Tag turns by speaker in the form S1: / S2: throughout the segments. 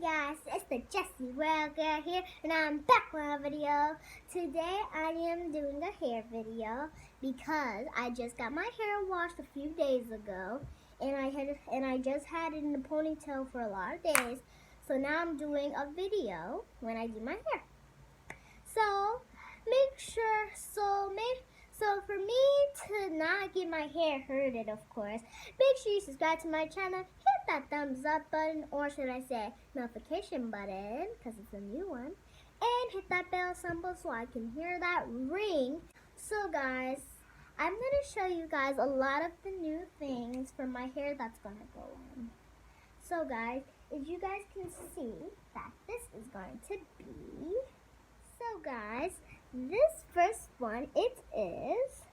S1: guys, it's the Jessie girl here, and I'm back with a video. Today I am doing a hair video because I just got my hair washed a few days ago, and I just had it in the ponytail for a lot of days. So now I'm doing a video when I do my hair. So for me to not get my hair hurted, of course, make sure you subscribe to my channel, hit that thumbs up button, or should I say notification button, because it's a new one, and hit that bell symbol so I can hear that ring. So guys, I'm going to show you guys a lot of the new things for my hair that's going to go on. So guys, if you guys can see that this is going to be, so guys, this first one, it is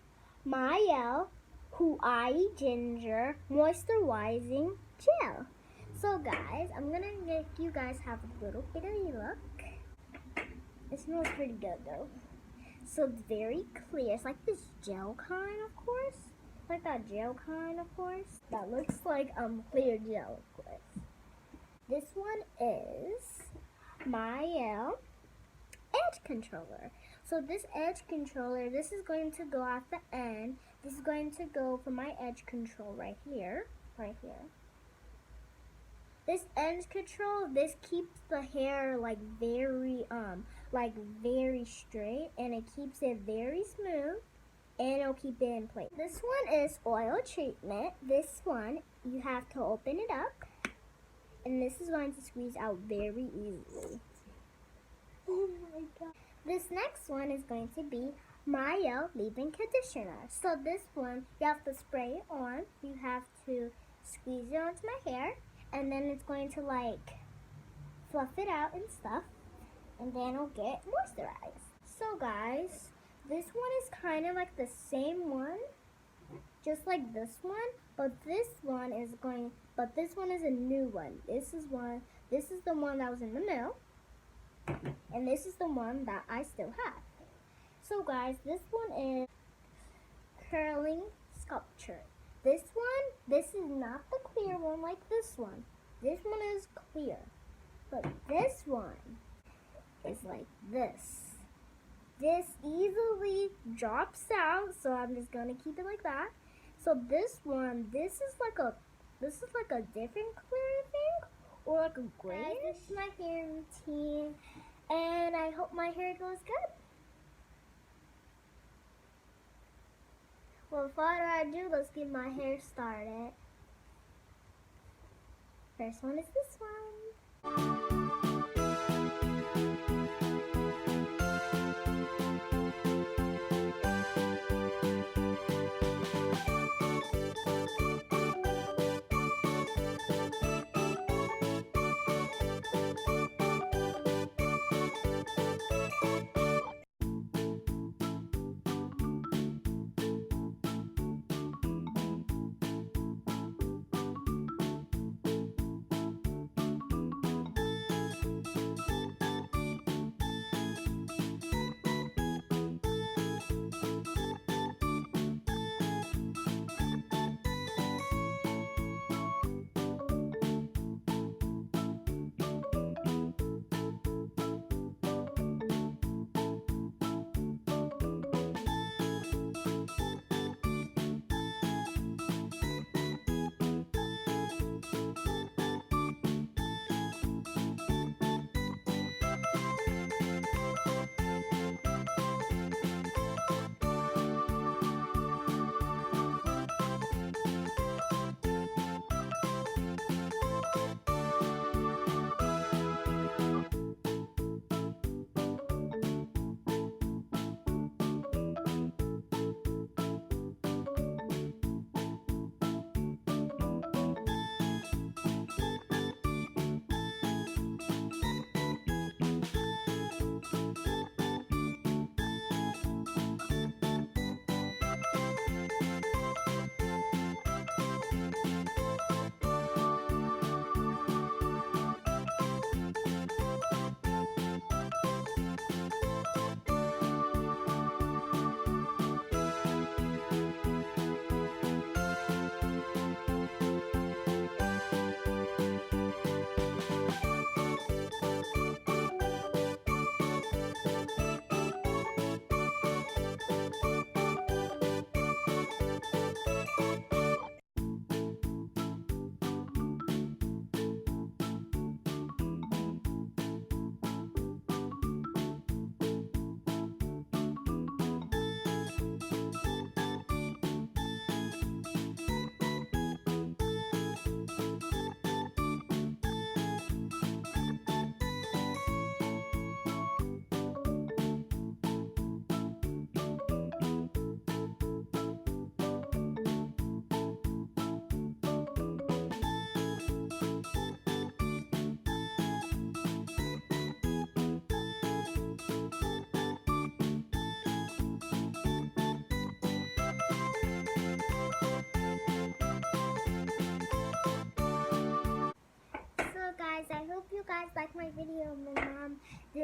S1: Mielle Hawaii Ginger Moisturizing Gel. So guys, I'm gonna make you guys have a little bit of a look. It smells pretty good though. So it's very clear. It's like this gel kind, of course. Like that gel kind, of course. That looks like clear gel, of course. This one is Mielle Edge Controller. So this edge controller, this is going to go at the end. This is going to go for my edge control right here. This edge control, this keeps the hair like very straight, and it keeps it very smooth, and it'll keep it in place. This one is oil treatment. This one, you have to open it up, and this is going to squeeze out very easily. Oh my god. This next one is going to be Mielle Leave-In Conditioner. So this one, you have to spray it on. You have to squeeze it onto my hair. And then it's going to like fluff it out and stuff. And then it'll get moisturized. So guys, this one is kind of like the same one. Just like this one. But this one is a new one. This is the one that was in the middle. And this is the one that I still have. So guys, this one is curling sculpture. This is not the clear one like this one. This one is clear. But this one is like this. This easily drops out, so I'm just gonna keep it like that. So this one, this is like a different clear thing, or like a gray. This is my hair routine, and I hope my hair goes good. Well, without further ado, let's get my hair started. First one is this one.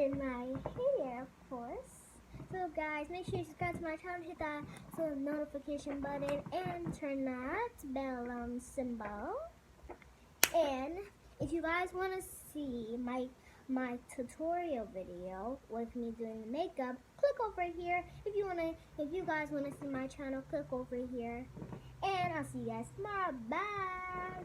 S1: in my hair, of course. So guys, make sure you subscribe to my channel, hit that notification button, and turn that bell symbol. And if you guys want to see my tutorial video with me doing the makeup, click over here. If you guys want to see my channel, click over here. And I'll see you guys tomorrow. Bye.